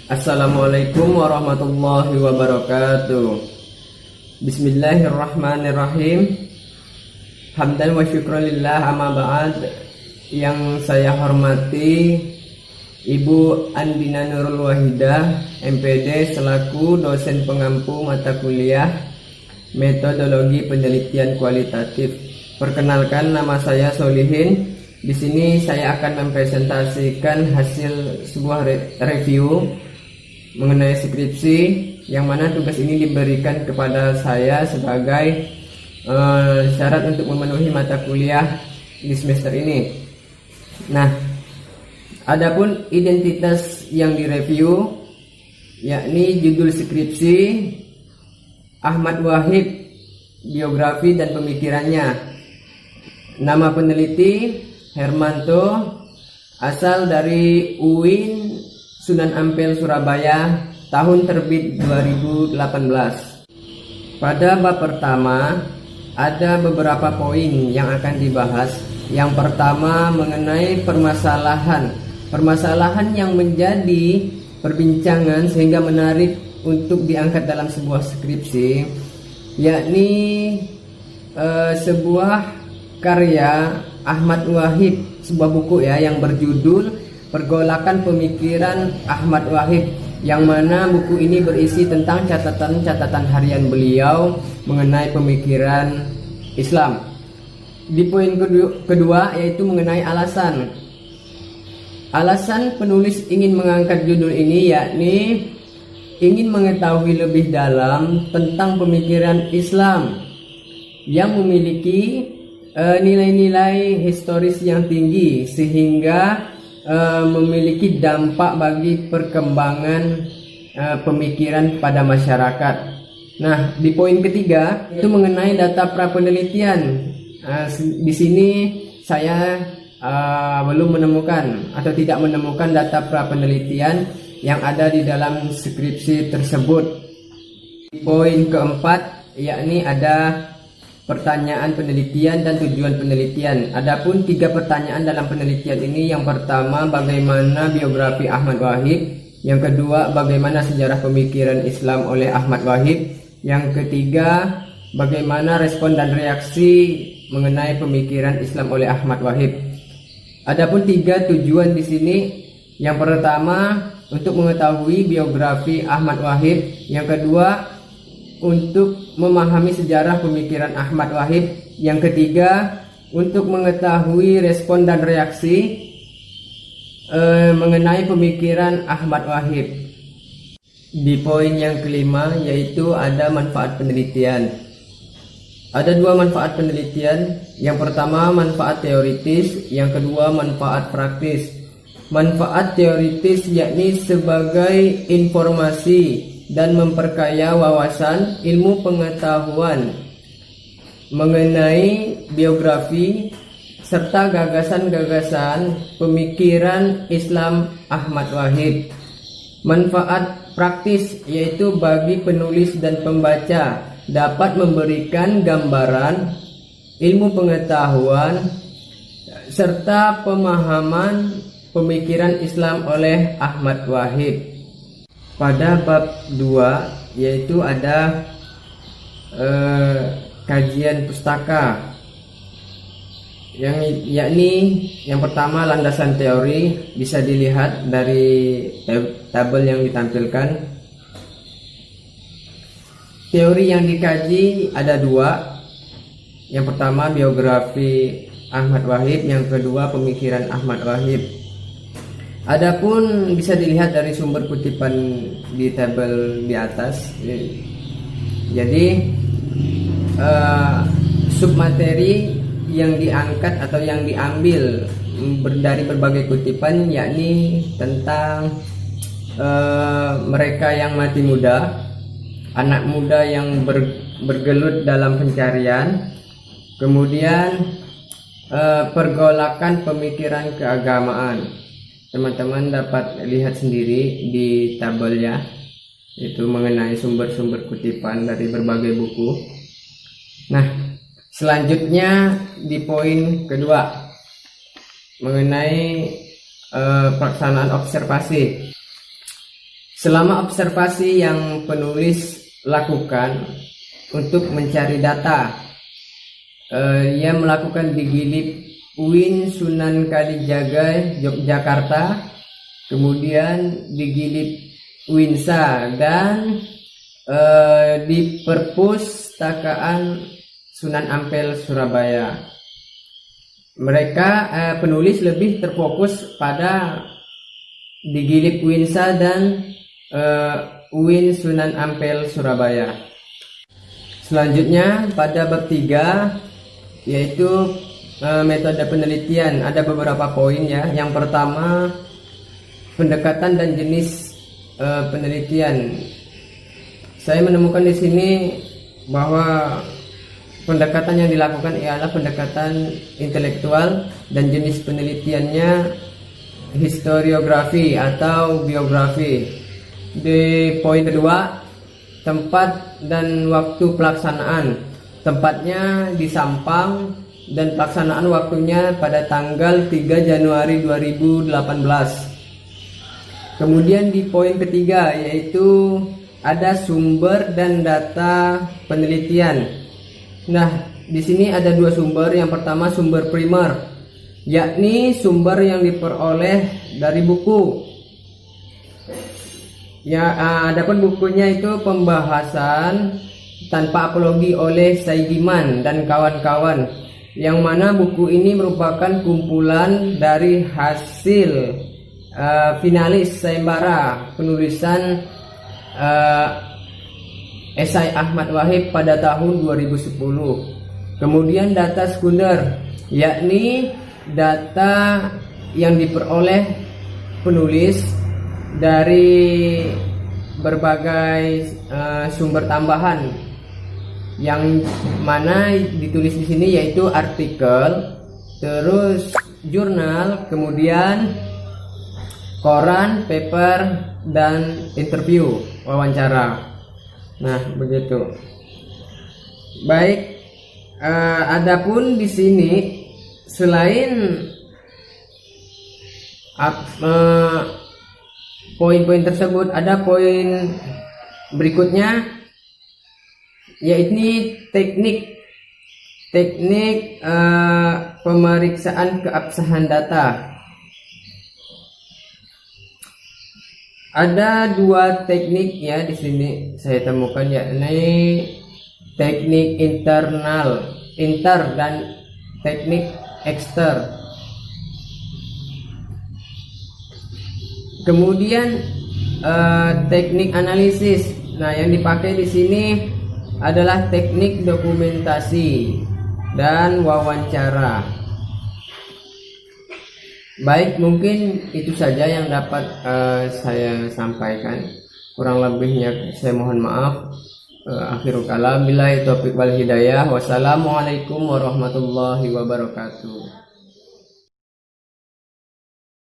Assalamualaikum warahmatullahi wabarakatuh. Bismillahirrahmanirrahim. Hamdan wa syukranillah, amma ba'd. Yang saya hormati Ibu Andina Nurul Wahidah, MPD, selaku dosen pengampu mata kuliah Metodologi Penelitian Kualitatif. Perkenalkan, nama saya Solihin. Di sini saya akan mempresentasikan hasil sebuah review mengenai skripsi, yang mana tugas ini diberikan kepada saya sebagai syarat untuk memenuhi mata kuliah di semester ini. Nah, adapun identitas yang direview, yakni judul skripsi Ahmad Wahid, biografi dan pemikirannya. Nama peneliti Hermanto, asal dari UIN Sunan Ampel, Surabaya, tahun terbit 2018. Pada bab pertama ada beberapa poin yang akan dibahas. Yang pertama mengenai permasalahan yang menjadi perbincangan sehingga menarik untuk diangkat dalam sebuah skripsi, yakni sebuah karya Ahmad Wahid, sebuah buku yang berjudul Pergolakan Pemikiran Ahmad Wahid, yang mana buku ini berisi tentang catatan-catatan harian beliau mengenai pemikiran Islam. Di poin kedua yaitu mengenai alasan penulis ingin mengangkat judul ini, yakni ingin mengetahui lebih dalam tentang pemikiran Islam yang memiliki nilai-nilai historis yang tinggi sehingga memiliki dampak bagi perkembangan pemikiran pada masyarakat. Nah, di poin ketiga itu mengenai data prapenelitian. Di sini saya belum menemukan atau tidak menemukan data prapenelitian yang ada di dalam skripsi tersebut. Di poin keempat yakni ada pertanyaan penelitian dan tujuan penelitian. Adapun 3 pertanyaan dalam penelitian ini. Yang pertama, bagaimana biografi Ahmad Wahid. Yang kedua, bagaimana sejarah pemikiran Islam oleh Ahmad Wahid. Yang ketiga, bagaimana respon dan reaksi mengenai pemikiran Islam oleh Ahmad Wahid. Adapun 3 tujuan di sini. Yang pertama, untuk mengetahui biografi Ahmad Wahid. Yang kedua, untuk memahami sejarah pemikiran Ahmad Wahid. Yang ketiga, untuk mengetahui respon dan reaksi mengenai pemikiran Ahmad Wahid. Di poin yang kelima yaitu ada manfaat penelitian. Ada 2 manfaat penelitian. Yang pertama, manfaat teoritis. Yang kedua, manfaat praktis. Manfaat teoritis yakni sebagai informasi dan memperkaya wawasan ilmu pengetahuan mengenai biografi serta gagasan-gagasan pemikiran Islam Ahmad Wahid. Manfaat praktis yaitu bagi penulis dan pembaca dapat memberikan gambaran ilmu pengetahuan serta pemahaman pemikiran Islam oleh Ahmad Wahid. Pada bab 2 yaitu ada kajian pustaka, yakni yang pertama landasan teori, bisa dilihat dari tabel yang ditampilkan. Teori yang dikaji ada 2. Yang pertama biografi Ahmad Wahid, yang kedua pemikiran Ahmad Wahid. Adapun bisa dilihat dari sumber kutipan di tabel di atas. Jadi submateri yang diangkat atau yang diambil dari berbagai kutipan yakni tentang mereka yang mati muda, anak muda yang bergelut dalam pencarian, kemudian pergolakan pemikiran keagamaan. Teman-teman dapat lihat sendiri di tabelnya, itu mengenai sumber-sumber kutipan dari berbagai buku. Nah, selanjutnya di poin kedua mengenai pelaksanaan observasi. Selama observasi yang penulis lakukan untuk mencari data, ia melakukan di Gilip UIN Sunan Kalijaga Yogyakarta, kemudian di Gilip UINSA, dan di Perpustakaan Sunan Ampel Surabaya. Mereka penulis lebih terfokus pada di Gilip UINSA dan UIN Sunan Ampel Surabaya. Selanjutnya pada bab 3 yaitu metode penelitian, ada beberapa poin ya. Yang pertama, pendekatan dan jenis penelitian. Saya menemukan di sini bahwa pendekatan yang dilakukan ialah pendekatan intelektual dan jenis penelitiannya historiografi atau biografi. Di poin kedua, tempat dan waktu pelaksanaan. Tempatnya di Sampang dan pelaksanaan waktunya pada tanggal 3 Januari 2018. Kemudian di poin ketiga yaitu ada sumber dan data penelitian. Nah, di sini ada dua sumber. Yang pertama sumber primer, yakni sumber yang diperoleh dari buku. Ya, adapun bukunya itu pembahasan tanpa apologi oleh Saidiman dan kawan-kawan, yang mana buku ini merupakan kumpulan dari hasil finalis sayembara penulisan esai Ahmad Wahid pada tahun 2010. Kemudian data sekunder, yakni data yang diperoleh penulis dari berbagai sumber tambahan, yang mana ditulis di sini yaitu artikel, terus jurnal, kemudian koran, paper, dan interview, wawancara. Nah, begitu. Baik, adapun di sini selain poin-poin tersebut, ada poin berikutnya yaitu teknik pemeriksaan keabsahan data. Ada dua teknik ya di sini saya temukan, yakni teknik inter dan teknik ekster. Kemudian teknik analisis. Nah, yang dipakai di sini adalah teknik dokumentasi dan wawancara. Baik, mungkin itu saja yang dapat saya sampaikan. Kurang lebihnya saya mohon maaf. Akhirul kalam, billahi taufiq wal hidayah. Wassalamualaikum warahmatullahi wabarakatuh.